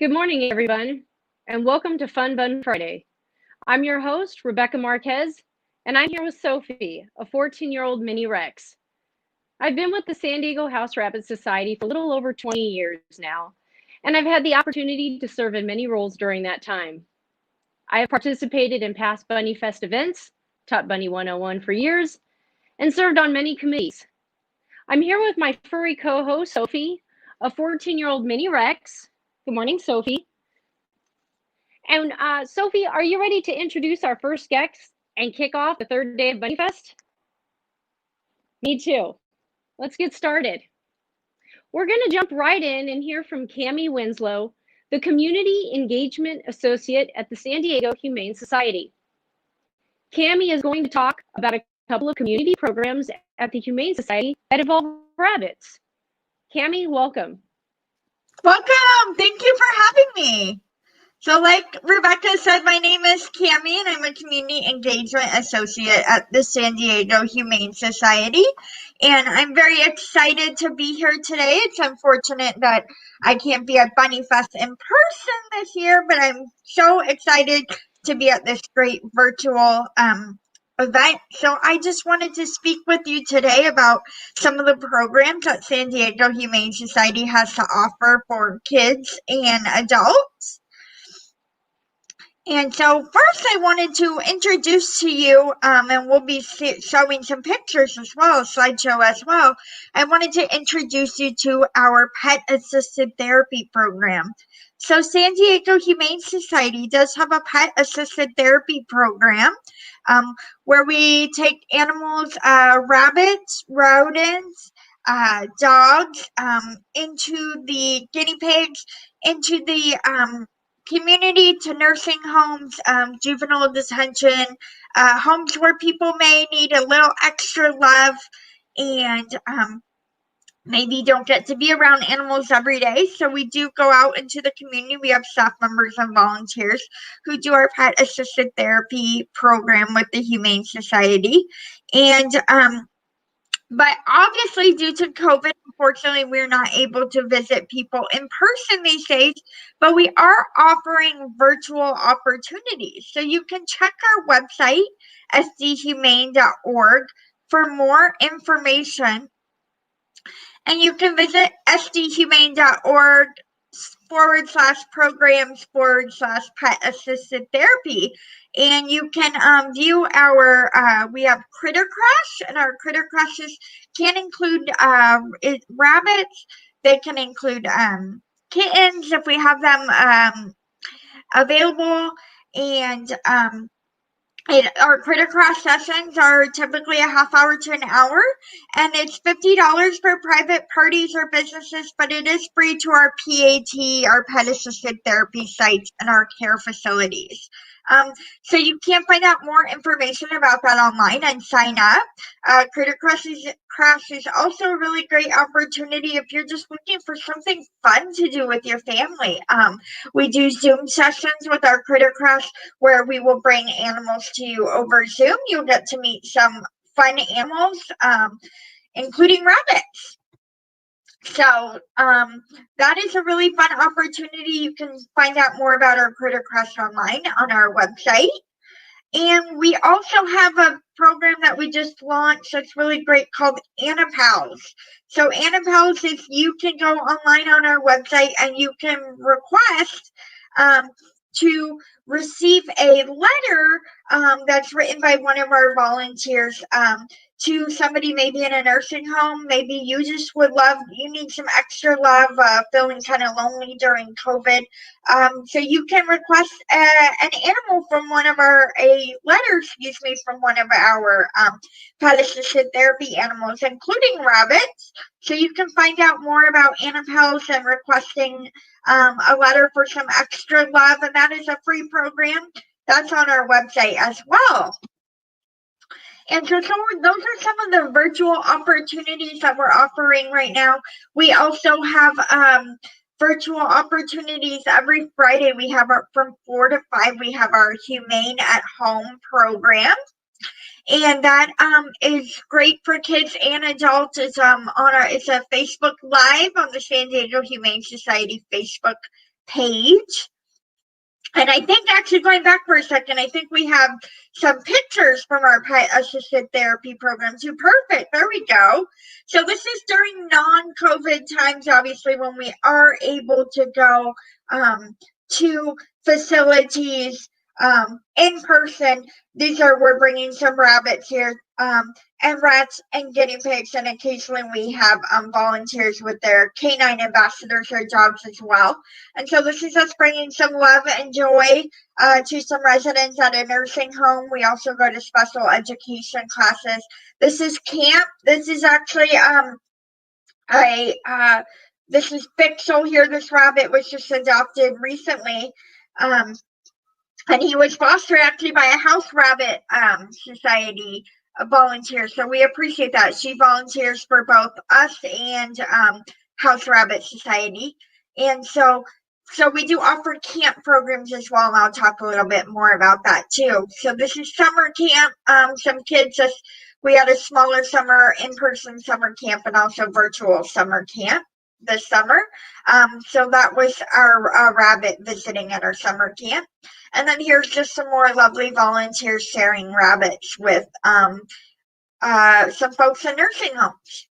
Good morning, everyone, and welcome to Fun Bun Friday. I'm your host, Rebecca Marquez, and I'm here with Sophie, a 14-year-old mini Rex. I've been with the San Diego House Rabbit Society for a little over 20 years now, and I've had the opportunity to serve in many roles during that time. I have participated in past Bunnyfest events, taught Bunny 101 for years, and served on many committees. I'm here with my furry co-host, Sophie, a 14-year-old mini Rex. Good morning, Sophie. And Sophie, are you ready to introduce our first guest and kick off the third day of Bunnyfest? Me too. Let's get started. We're going to jump right in and hear from Cami Winslow, the Community Engagement Associate at the San Diego Humane Society. Cami is going to talk about a couple of community programs at the Humane Society that involve rabbits. Cami, welcome. Welcome. Thank you for having me. So like Rebecca said, my name is Cami and I'm a Community Engagement Associate at the San Diego Humane Society. And I'm very excited to be here today. It's unfortunate that I can't be at Bunnyfest in person this year, but I'm so excited to be at this great virtual event. So I just wanted to speak with you today about some of the programs that San Diego Humane Society has to offer for kids and adults. And so first I wanted to introduce to you, and we'll be showing some pictures as well, a slideshow as well. I wanted to introduce you to our pet assisted therapy program. So San Diego Humane Society does have a pet assisted therapy program where we take animals, rabbits, rodents, dogs, into the guinea pigs, into the community to nursing homes, juvenile detention, homes where people may need a little extra love and maybe don't get to be around animals every day. So we do go out into the community. We have staff members and volunteers who do our pet assisted therapy program with the Humane Society. And but obviously, due to COVID, unfortunately, we're not able to visit people in person these days, but we are offering virtual opportunities. So you can check our website, sdhumane.org, for more information. And you can visit sdhumane.org /programs/pet assisted therapy. And you can view our, we have Critter Crash, and our Critter Crashes can include rabbits. They can include kittens if we have them available. And our Critter Crash sessions are typically a half hour to an hour, and it's $50 for private parties or businesses, but it is free to our PAT, our pet assisted therapy sites, and our care facilities. So you can find out more information about that online and sign up. Critter Crash is also a really great opportunity if you're just looking for something fun to do with your family. We do Zoom sessions with our Critter Crash where we will bring animals to you over Zoom. You'll get to meet some fun animals, including rabbits. So that is a really fun opportunity. You can find out more about our Critter Crash online on our website. And we also have a program that we just launched that's really great called AnnaPals. So AnnaPals is you can go online on our website and you can request to receive a letter that's written by one of our volunteers to somebody maybe in a nursing home. Maybe you just you need some extra love, feeling kind of lonely during COVID. So you can request an animal from a letter from one of our pet assisted therapy animals, including rabbits. So you can find out more about AnnaPals and requesting a letter for some extra love, and that is a free program. That's on our website as well. And so those are some of the virtual opportunities that we're offering right now. We also have virtual opportunities every Friday. We have from 4 to 5, we have our Humane at Home program. And that is great for kids and adults. It's a Facebook Live on the San Diego Humane Society Facebook page. And I think, actually, going back for a second, I think we have some pictures from our pet assisted therapy program too. Perfect. There we go. So this is during non-COVID times, obviously, when we are able to go to facilities in person. We're bringing some rabbits here, and rats and guinea pigs, and occasionally we have volunteers with their canine ambassadors or dogs as well. And so this is us bringing some love and joy to some residents at a nursing home. We also go to special education classes. This is camp. This is actually this is Pixel here. This rabbit was just adopted recently. And he was fostered actually by a house rabbit society volunteer. So we appreciate that. She volunteers for both us and House Rabbit Society. And so we do offer camp programs as well, and I'll talk a little bit more about that too. So this is summer camp. Some kids we had a smaller in-person summer camp and also virtual summer camp this summer. So that was our rabbit visiting at our summer camp. And then here's just some more lovely volunteers sharing rabbits with some folks in nursing homes.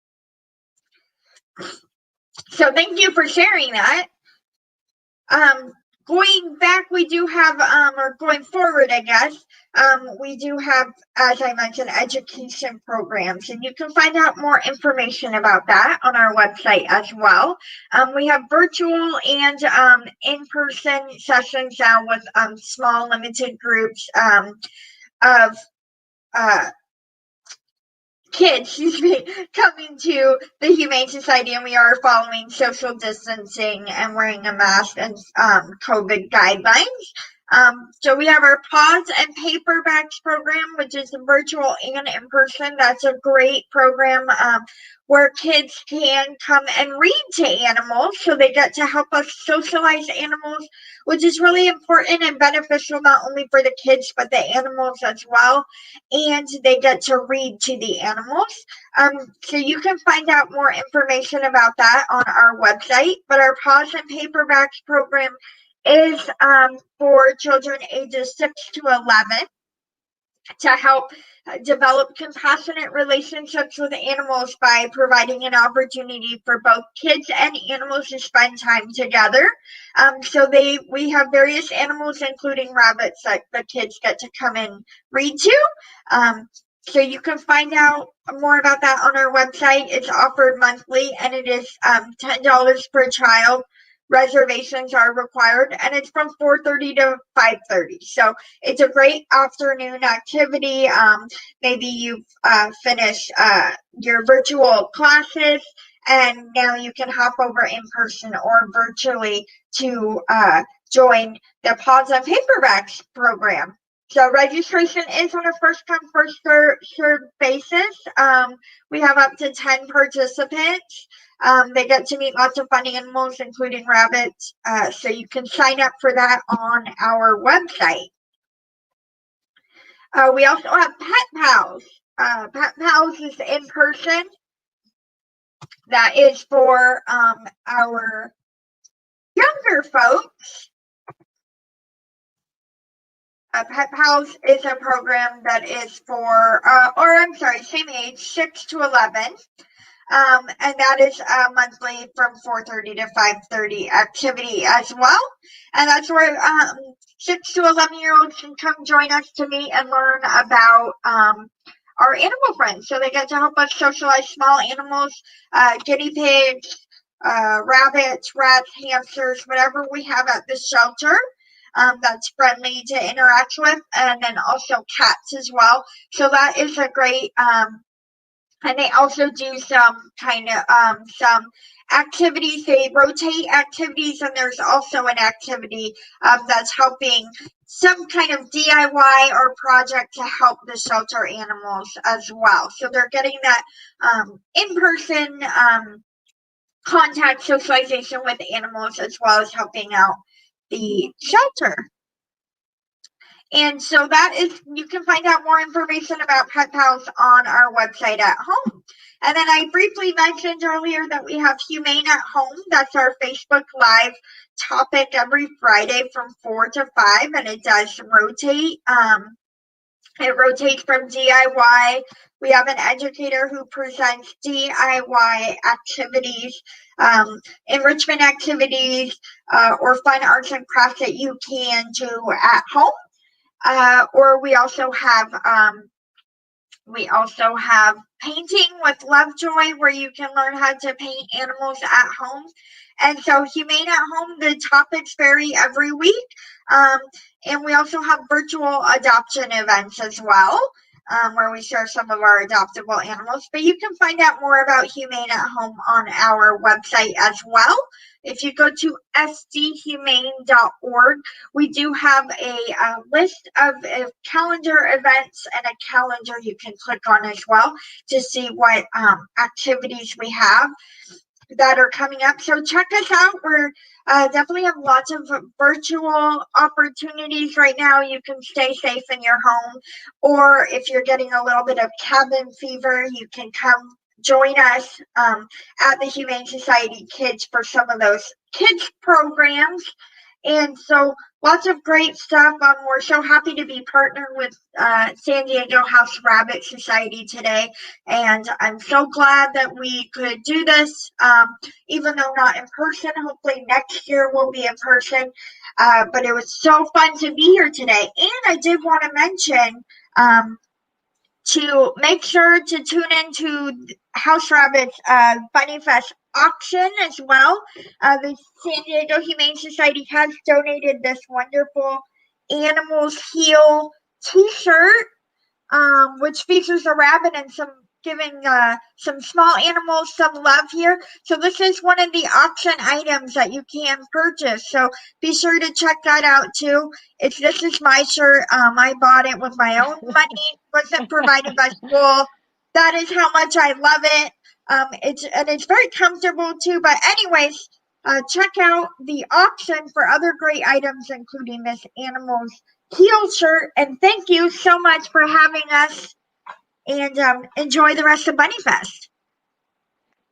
So thank you for sharing that. Going back, we do have, or going forward, I guess, we do have, as I mentioned, education programs, and you can find out more information about that on our website as well. We have virtual and in-person sessions now with small, limited groups of kids, coming to the Humane Society, and we are following social distancing and wearing a mask and COVID guidelines. So we have our Paws and Paperbacks program, which is virtual and in person. That's a great program where kids can come and read to animals, so they get to help us socialize animals, which is really important and beneficial not only for the kids but the animals as well. And they get to read to the animals. So you can find out more information about that on our website. But our Paws and Paperbacks program is for children ages 6 to 11 to help develop compassionate relationships with animals by providing an opportunity for both kids and animals to spend time together. So we have various animals, including rabbits, that the kids get to come and read to. So you can find out more about that on our website. It's offered monthly, and it is $10 per child. Reservations are required, and it's from 4:30 to 5:30. So it's a great afternoon activity. Maybe you've finished your virtual classes, and now you can hop over in person or virtually to join the Paws and Paperbacks program. So registration is on a first-come, first-served basis. We have up to 10 participants. They get to meet lots of fun animals, including rabbits. So you can sign up for that on our website. We also have Pet Pals. Pet Pals is in person. That is for our younger folks. Pet Pals is a program that is for, same age, 6 to 11. And that is monthly from 4:30 to 5:30 activity as well. And that's where 6 to 11-year-olds can come join us to meet and learn about our animal friends. So they get to help us socialize small animals, guinea pigs, rabbits, rats, hamsters, whatever we have at the shelter. That's friendly to interact with, and then also cats as well. So that is a great, and they also do some some activities. They rotate activities, and there's also an activity that's helping some kind of DIY or project to help the shelter animals as well. So they're getting that in-person contact socialization with animals, as well as helping out the shelter. And so that is, you can find out more information about Pet Pals on our website at home. And then I briefly mentioned earlier that we have Humane at Home. That's our Facebook Live topic every Friday from 4 to 5, and it does rotate. It rotates from DIY. We have an educator who presents DIY activities, enrichment activities, or fun arts and crafts that you can do at home. Or we also have painting with Lovejoy, where you can learn how to paint animals at home. And so Humane at Home, the topics vary every week. And we also have virtual adoption events as well, where we share some of our adoptable animals. But you can find out more about Humane at Home on our website as well. If you go to sdhumane.org, we do have a list of calendar events and a calendar you can click on as well to see what activities we have that are coming up. So check us out. We're definitely have lots of virtual opportunities right now. You can stay safe in your home, or if you're getting a little bit of cabin fever, you can come join us at the Humane Society Kids for some of those kids programs. And so lots of great stuff. We're so happy to be partnered with San Diego House Rabbit Society today. And I'm so glad that we could do this, even though not in person. Hopefully next year we'll be in person. But it was so fun to be here today. And I did want to mention to make sure to tune into House Rabbit's Bunnyfest auction as well. The San Diego Humane Society has donated this wonderful Animals Heal t-shirt, which features a rabbit and giving some small animals some love here. So this is one of the auction items that you can purchase. So be sure to check that out too. This is my shirt. I bought it with my own money. Wasn't provided by school. That is how much I love it. It's very comfortable too. But anyways, check out the auction for other great items, including this Animals Heal shirt. And thank you so much for having us. And enjoy the rest of Bunnyfest.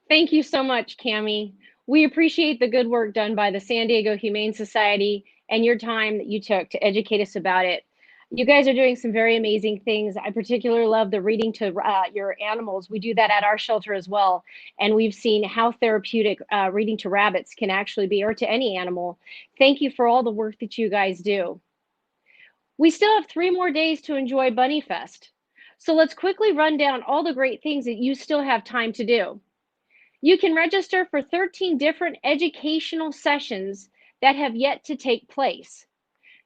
Thank you so much, Cammie. We appreciate the good work done by the San Diego Humane Society and your time that you took to educate us about it. You guys are doing some very amazing things. I particularly love the reading to your animals. We do that at our shelter as well. And we've seen how therapeutic reading to rabbits can actually be, or to any animal. Thank you for all the work that you guys do. We still have 3 more days to enjoy Bunnyfest. So let's quickly run down all the great things that you still have time to do. You can register for 13 different educational sessions that have yet to take place.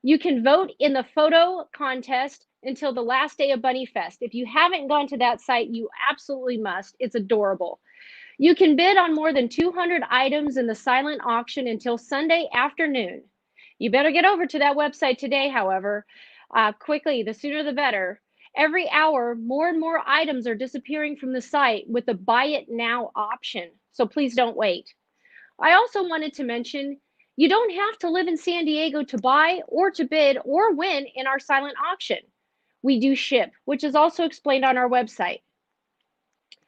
You can vote in the photo contest until the last day of Bunnyfest. If you haven't gone to that site, you absolutely must. It's adorable. You can bid on more than 200 items in the silent auction until Sunday afternoon. You better get over to that website today, however. Quickly, the sooner the better. Every hour, more and more items are disappearing from the site with the buy it now option. So please don't wait. I also wanted to mention, you don't have to live in San Diego to buy or to bid or win in our silent auction. We do ship, which is also explained on our website.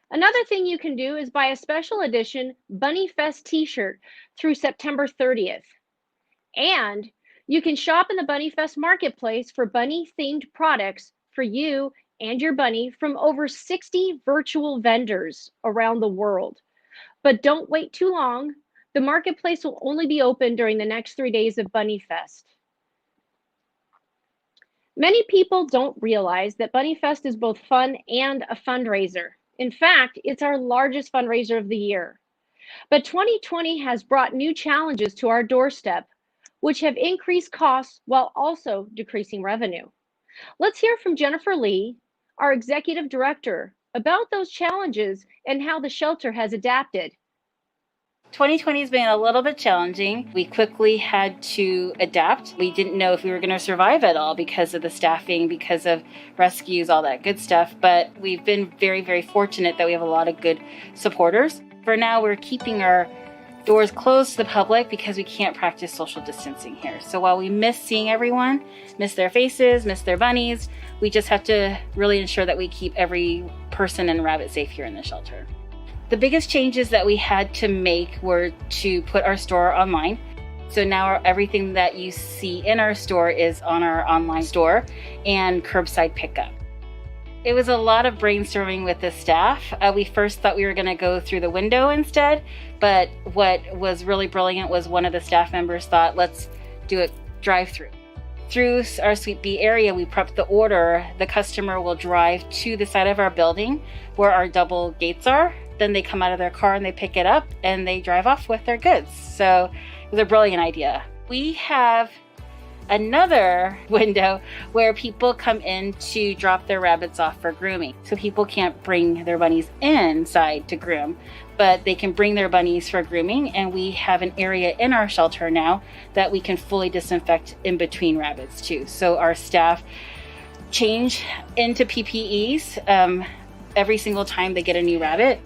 Another thing you can do is buy a special edition Bunnyfest t-shirt through September 30th. And you can shop in the Bunnyfest marketplace for bunny-themed products for you and your bunny from over 60 virtual vendors around the world. But don't wait too long. The marketplace will only be open during the next 3 days of Bunnyfest. Many people don't realize that Bunnyfest is both fun and a fundraiser. In fact, it's our largest fundraiser of the year. But 2020 has brought new challenges to our doorstep, which have increased costs while also decreasing revenue. Let's hear from Jennifer Lee, our executive director, about those challenges and how the shelter has adapted. 2020 has been a little bit challenging. We quickly had to adapt. We didn't know if we were going to survive at all because of the staffing, because of rescues, all that good stuff. But we've been very, very fortunate that we have a lot of good supporters. For now, we're keeping our Doors closed to the public because we can't practice social distancing here. So while we miss seeing everyone, miss their faces, miss their bunnies, we just have to really ensure that we keep every person and rabbit safe here in the shelter. The biggest changes that we had to make were to put our store online. So now everything that you see in our store is on our online store and curbside pickup. It was a lot of brainstorming with the staff. We first thought we were going to go through the window instead, but what was really brilliant was one of the staff members thought, let's do a drive-through. Through our Suite B area, we prepped the order. The customer will drive to the side of our building where our double gates are. Then they come out of their car and they pick it up and they drive off with their goods. So it was a brilliant idea. We have another window where people come in to drop their rabbits off for grooming. So people can't bring their bunnies inside to groom, but they can bring their bunnies for grooming. And we have an area in our shelter now that we can fully disinfect in between rabbits too. So our staff change into PPEs every single time they get a new rabbit.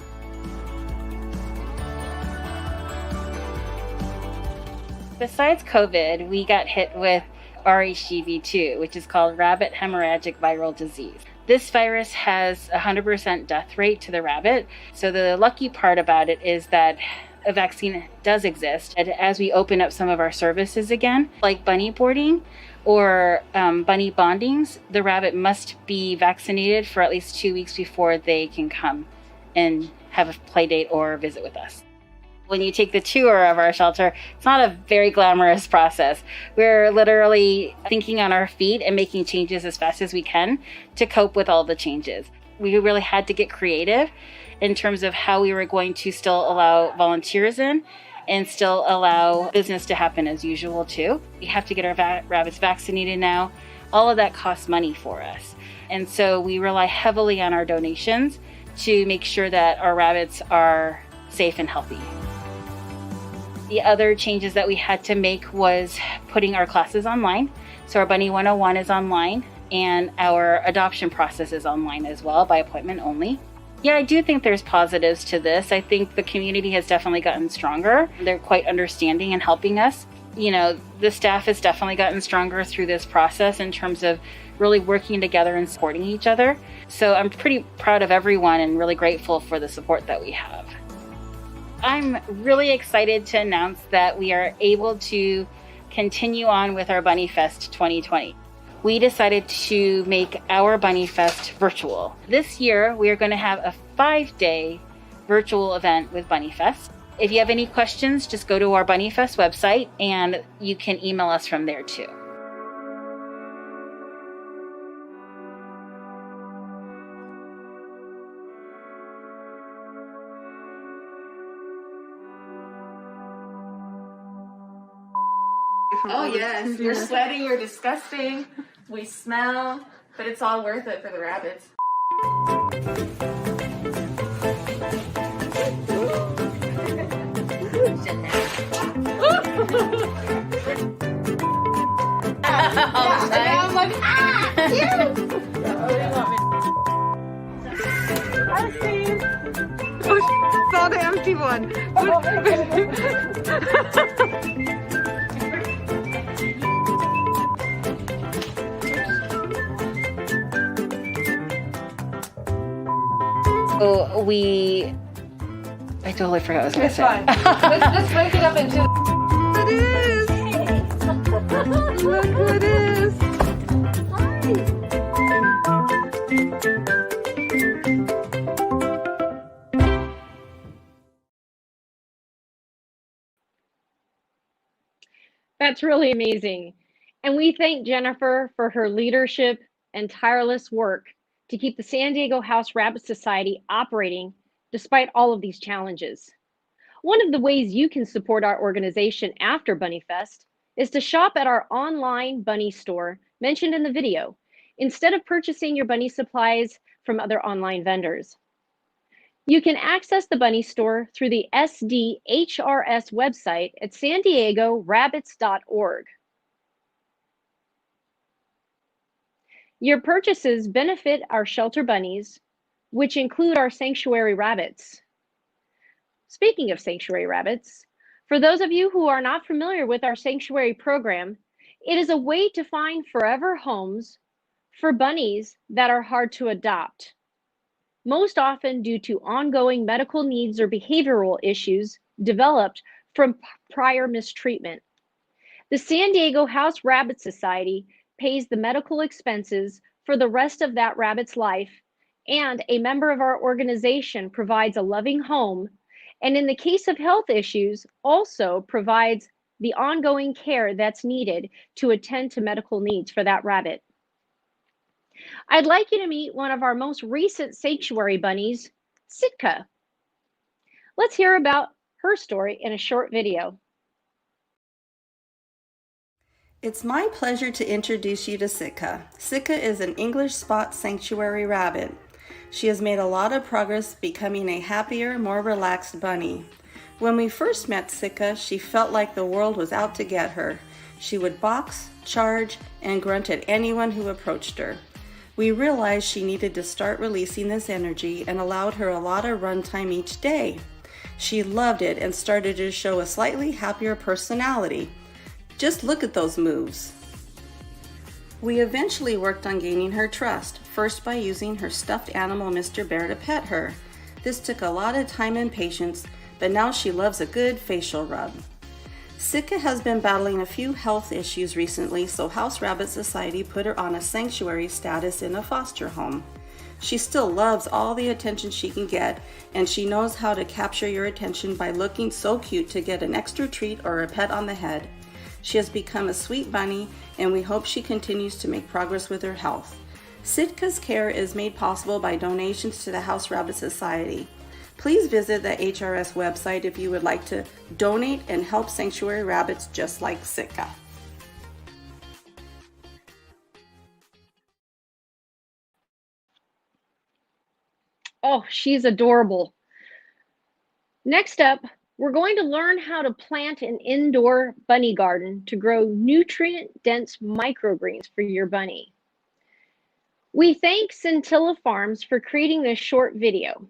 Besides COVID, we got hit with RHGV2, which is called rabbit hemorrhagic viral disease. This virus has 100% death rate to the rabbit. So the lucky part about it is that a vaccine does exist. And as we open up some of our services again, like bunny boarding or bunny bondings, the rabbit must be vaccinated for at least 2 weeks before they can come and have a play date or visit with us. When you take the tour of our shelter, it's not a very glamorous process. We're literally thinking on our feet and making changes as fast as we can to cope with all the changes. We really had to get creative in terms of how we were going to still allow volunteers in and still allow business to happen as usual too. We have to get our rabbits vaccinated now. All of that costs money for us. And so we rely heavily on our donations to make sure that our rabbits are safe and healthy. The other changes that we had to make was putting our classes online. So our Bunny 101 is online and our adoption process is online as well by appointment only. Yeah, I do think there's positives to this. I think the community has definitely gotten stronger. They're quite understanding and helping us. You know, the staff has definitely gotten stronger through this process in terms of really working together and supporting each other. So I'm pretty proud of everyone and really grateful for the support that we have. I'm really excited to announce that we are able to continue on with our Bunnyfest 2020. We decided to make our Bunnyfest virtual. This year, we are going to have a 5-day virtual event with Bunnyfest. If you have any questions, just go to our Bunnyfest website and you can email us from there too. Oh yes, we're sweating, we're disgusting, we smell, but it's all worth it for the rabbits. I'm like, I see. Oh, saw the empty one. So I totally forgot what I was going to say. Fine. Let's break it up into. It is. Look who it is. That's really amazing. And we thank Jennifer for her leadership and tireless work to keep the San Diego House Rabbit Society operating despite all of these challenges. One of the ways you can support our organization after Bunnyfest is to shop at our online bunny store mentioned in the video, instead of purchasing your bunny supplies from other online vendors. You can access the bunny store through the SDHRS website at sandiego-rabbits.org. Your purchases benefit our shelter bunnies, which include our sanctuary rabbits. Speaking of sanctuary rabbits, For those of you who are not familiar with our sanctuary program, it is a way to find forever homes for bunnies that are hard to adopt, most often due to ongoing medical needs or behavioral issues developed from prior mistreatment. The San Diego House Rabbit Society pays the medical expenses for the rest of that rabbit's life, and a member of our organization provides a loving home, and in the case of health issues, also provides the ongoing care that's needed to attend to medical needs for that rabbit. I'd like you to meet one of our most recent sanctuary bunnies, Sitka. Let's hear about her story in a short video. It's my pleasure to introduce you to Sitka. Sitka is an English spot sanctuary rabbit. She has made a lot of progress becoming a happier, more relaxed bunny. When we first met Sitka, she felt like the world was out to get her. She would box, charge, and grunt at anyone who approached her. We realized she needed to start releasing this energy and allowed her a lot of run time each day. She loved it and started to show a slightly happier personality. Just look at those moves. We eventually worked on gaining her trust, first by using her stuffed animal Mr. Bear to pet her. This took a lot of time and patience, but now she loves a good facial rub. Sitka has been battling a few health issues recently, so House Rabbit Society put her on a sanctuary status in a foster home. She still loves all the attention she can get, and she knows how to capture your attention by looking so cute to get an extra treat or a pet on the head. She has become a sweet bunny, and we hope she continues to make progress with her health. Sitka's care is made possible by donations to the House Rabbit Society. Please visit the HRS website if you would like to donate and help sanctuary rabbits just like Sitka. Oh, she's adorable. Next up, we're going to learn how to plant an indoor bunny garden to grow nutrient-dense microgreens for your bunny. We thank Scintilla Farms for creating this short video.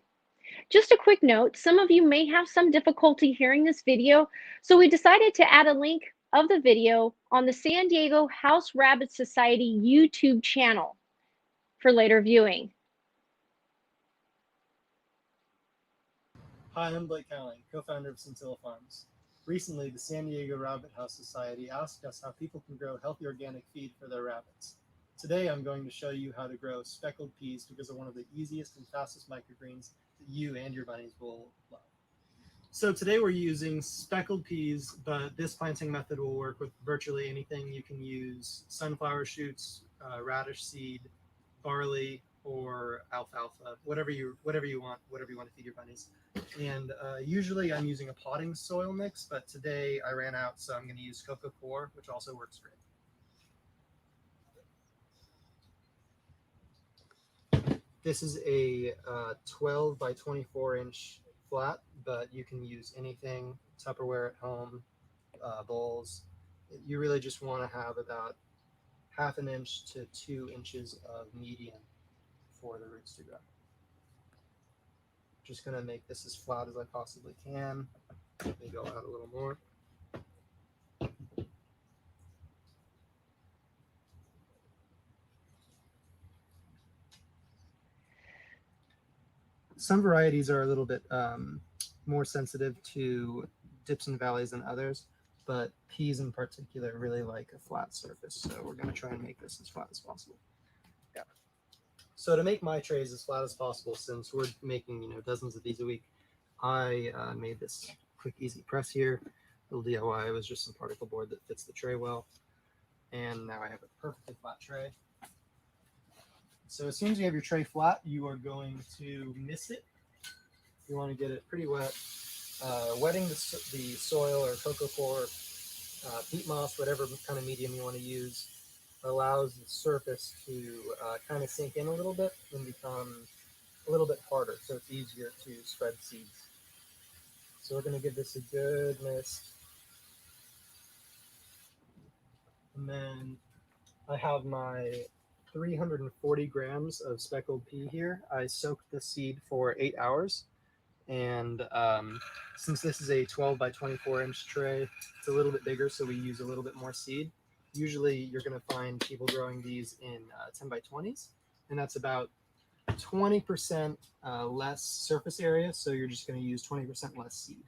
Just a quick note, some of you may have some difficulty hearing this video, so we decided to add a link of the video on the San Diego House Rabbit Society YouTube channel for later viewing. Hi, I'm Blake Cowling, co-founder of Scintilla Farms. Recently, the San Diego Rabbit House Society asked us how people can grow healthy organic feed for their rabbits. Today, I'm going to show you how to grow speckled peas because they're one of the easiest and fastest microgreens that you and your bunnies will love. So today we're using speckled peas, but this planting method will work with virtually anything. You can use sunflower shoots, radish seed, barley, or alfalfa, whatever you want to feed your bunnies. And usually I'm using a potting soil mix, but today I ran out, so I'm going to use coco coir, which also works great. This is a 12 by 24 inch flat, but you can use anything, Tupperware at home, bowls. You really just want to have about 1/2 inch to 2 inches of median for the roots to grow. Just going to make this as flat as I possibly can. Let me go out a little more. Some varieties are a little bit more sensitive to dips and valleys than others, but peas in particular really like a flat surface, so we're going to try and make this as flat as possible. Yeah. So to make my trays as flat as possible, since we're making dozens of these a week, I made this quick easy press here. Little DIY. It was just some particle board that fits the tray well, and now I have a perfectly flat tray. So as soon as you have your tray flat, you are going to mist it. You want to get it pretty wet. Wetting the soil or coco coir, peat moss, whatever kind of medium you want to use, allows the surface to kind of sink in a little bit and become a little bit harder, so it's easier to spread seeds. So we're going to give this a good mist. And then I have my 340 grams of speckled pea here. I soaked the seed for 8 hours, And since this is a 12 by 24 inch tray, it's a little bit bigger, so we use a little bit more seed. Usually you're going to find people growing these in 10 by 20s, and that's about 20% less surface area, so you're just going to use 20% less seed.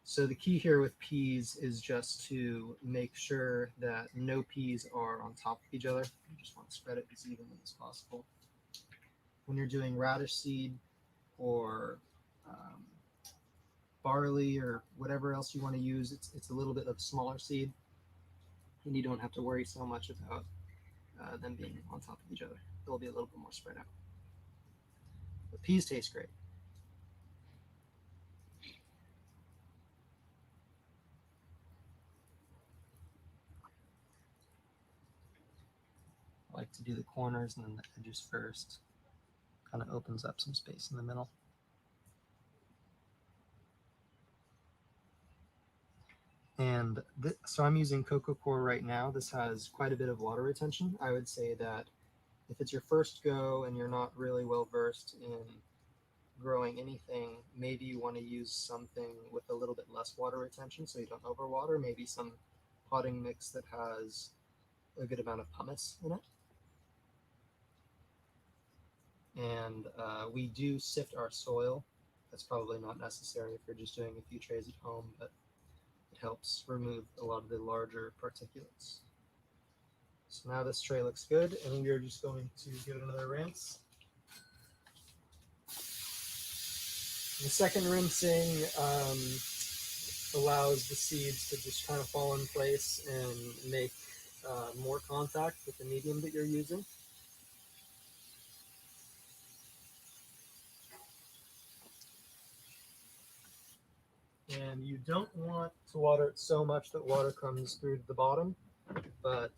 So the key here with peas is just to make sure that no peas are on top of each other. You just want to spread it as evenly as possible. When you're doing radish seed or barley or whatever else you want to use, it's a little bit of smaller seed, and you don't have to worry so much about them being on top of each other. They'll be a little bit more spread out. But peas taste great. I like to do the corners and then the edges first. Kind of opens up some space in the middle. And so I'm using Coco Core right now. This has quite a bit of water retention. I would say that if it's your first go and you're not really well versed in growing anything, maybe you want to use something with a little bit less water retention so you don't overwater. Maybe some potting mix that has a good amount of pumice in it. And we do sift our soil. That's probably not necessary if you're just doing a few trays at home, but it helps remove a lot of the larger particulates. So now this tray looks good, and we are just going to give it another rinse. The second rinsing allows the seeds to just kind of fall in place and make more contact with the medium that you're using. And you don't want to water it so much that water comes through to the bottom, but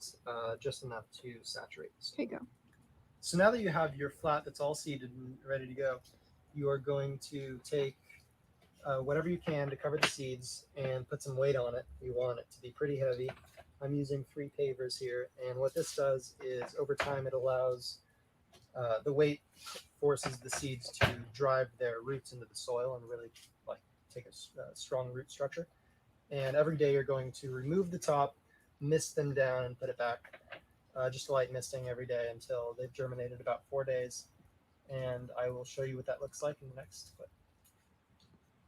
just enough to saturate. Okay, go. So now that you have your flat that's all seeded and ready to go, you are going to take whatever you can to cover the seeds and put some weight on it. You want it to be pretty heavy. I'm using 3 pavers here, and what this does is over time it allows the weight forces the seeds to drive their roots into the soil and really take a strong root structure. And every day you're going to remove the top, mist them down, and put it back. Just light misting every day until they've germinated about 4 days. And I will show you what that looks like in the next clip.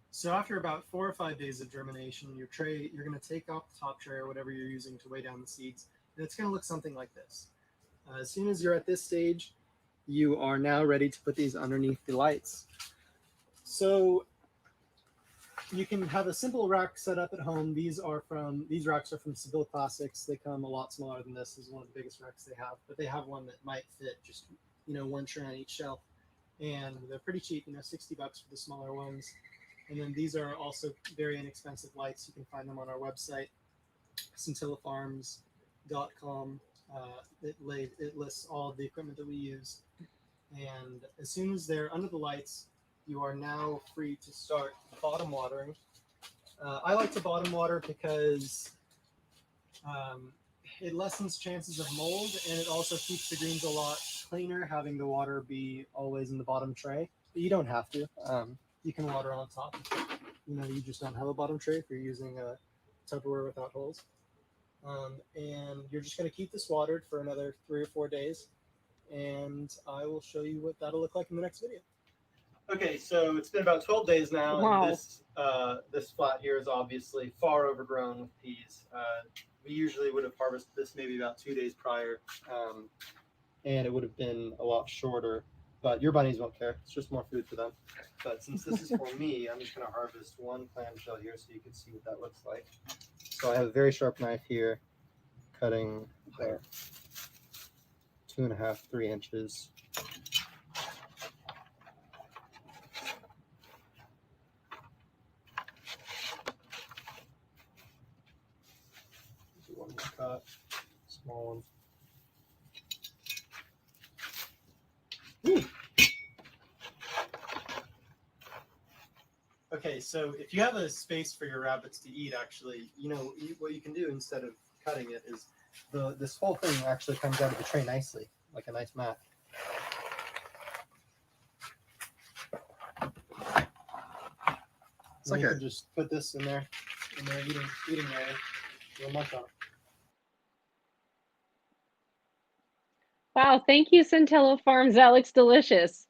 So after about 4 or 5 days of germination, your tray, you're going to take off the top tray or whatever you're using to weigh down the seeds, and it's going to look something like this. As soon as you're at this stage, you are now ready to put these underneath the lights. So you can have a simple rack set up at home. These racks are from Seville Classics. They come a lot smaller than this. This is one of the biggest racks they have, but they have one that might fit just, 1 tray on each shelf. And they're pretty cheap, $60 for the smaller ones. And then these are also very inexpensive lights. You can find them on our website, scintillafarms.com. It lists all of the equipment that we use. And as soon as they're under the lights, you are now free to start bottom watering. I like to bottom water because it lessens chances of mold, and it also keeps the greens a lot cleaner having the water be always in the bottom tray. But you don't have to. You can water on top. You just don't have a bottom tray if you're using a Tupperware without holes. And you're just going to keep this watered for another 3 or 4 days, and I will show you what that'll look like in the next video. Okay, so it's been about 12 days now, Wow. and this flat here is obviously far overgrown with peas. We usually would have harvested this maybe about 2 days prior, and it would have been a lot shorter, but your bunnies won't care. It's just more food for them. But since this is for me, I'm just going to harvest 1 clamshell here so you can see what that looks like. So I have a very sharp knife here, cutting 2.5, 3 inches. One more cut, small one. Ooh. Okay, so if you have a space for your rabbits to eat, actually, what you can do instead of cutting it is this whole thing actually comes out of the tray nicely, like a nice mat. It's like you can just put this in their eating area. You'll munch on it. Wow, thank you, Centello Farms. That looks delicious.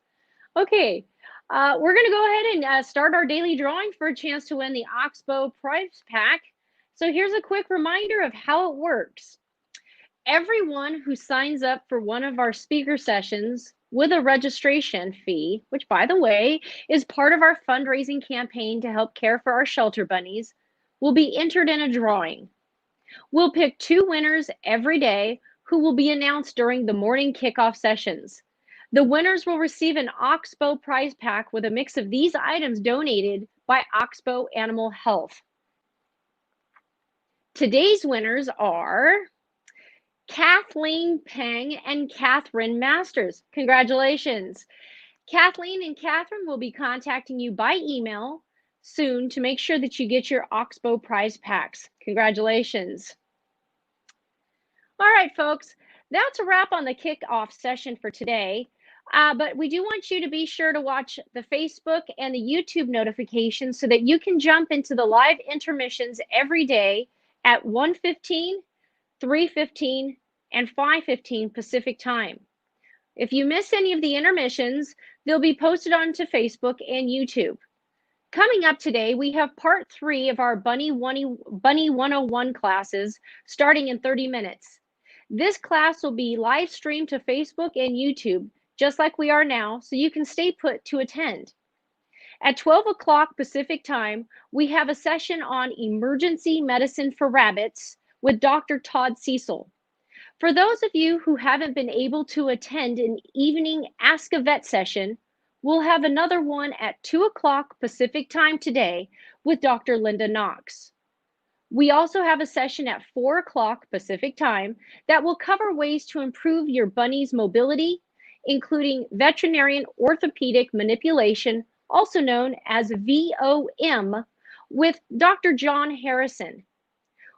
Okay, we're going to go ahead and start our daily drawing for a chance to win the Oxbow prize pack. So here's a quick reminder of how it works. Everyone who signs up for one of our speaker sessions with a registration fee, which, by the way, is part of our fundraising campaign to help care for our shelter bunnies, will be entered in a drawing. We'll pick 2 winners every day who will be announced during the morning kickoff sessions. The winners will receive an Oxbow prize pack with a mix of these items donated by Oxbow Animal Health. Today's winners are Kathleen Peng and Catherine Masters. Congratulations. Kathleen and Catherine will be contacting you by email soon to make sure that you get your Oxbow prize packs. Congratulations. All right, folks, that's a wrap on the kickoff session for today. But we do want you to be sure to watch the Facebook and the YouTube notifications so that you can jump into the live intermissions every day at 1:15, 3:15, and 5:15 Pacific time. If you miss any of the intermissions, they'll be posted onto Facebook and YouTube. Coming up today, we have part 3 of our Bunny 101 classes starting in 30 minutes. This class will be live streamed to Facebook and YouTube, just like we are now, so you can stay put to attend. At 12 o'clock Pacific time, we have a session on emergency medicine for rabbits with Dr. Todd Cecil. For those of you who haven't been able to attend an evening Ask a Vet session, we'll have another one at 2 o'clock Pacific time today with Dr. Linda Knox. We also have a session at 4 o'clock Pacific time that will cover ways to improve your bunny's mobility, including veterinarian orthopedic manipulation, also known as VOM, with Dr. John Harrison.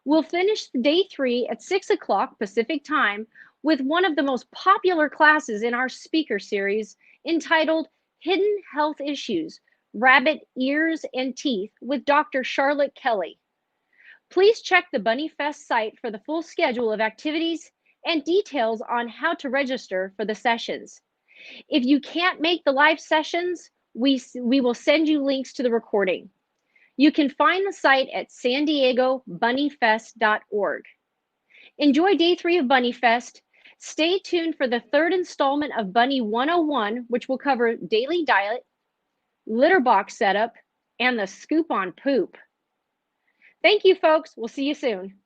We'll finish day 3 at 6 o'clock Pacific time with one of the most popular classes in our speaker series entitled Hidden Health Issues, Rabbit Ears and Teeth with Dr. Charlotte Kelly. Please check the Bunnyfest site for the full schedule of activities and details on how to register for the sessions. If you can't make the live sessions, we will send you links to the recording. You can find the site at sandiegobunnyfest.org. Enjoy day 3 of Bunnyfest. Stay tuned for the 3rd installment of Bunny 101, which will cover daily diet, litter box setup, and the scoop on poop. Thank you, folks. We'll see you soon.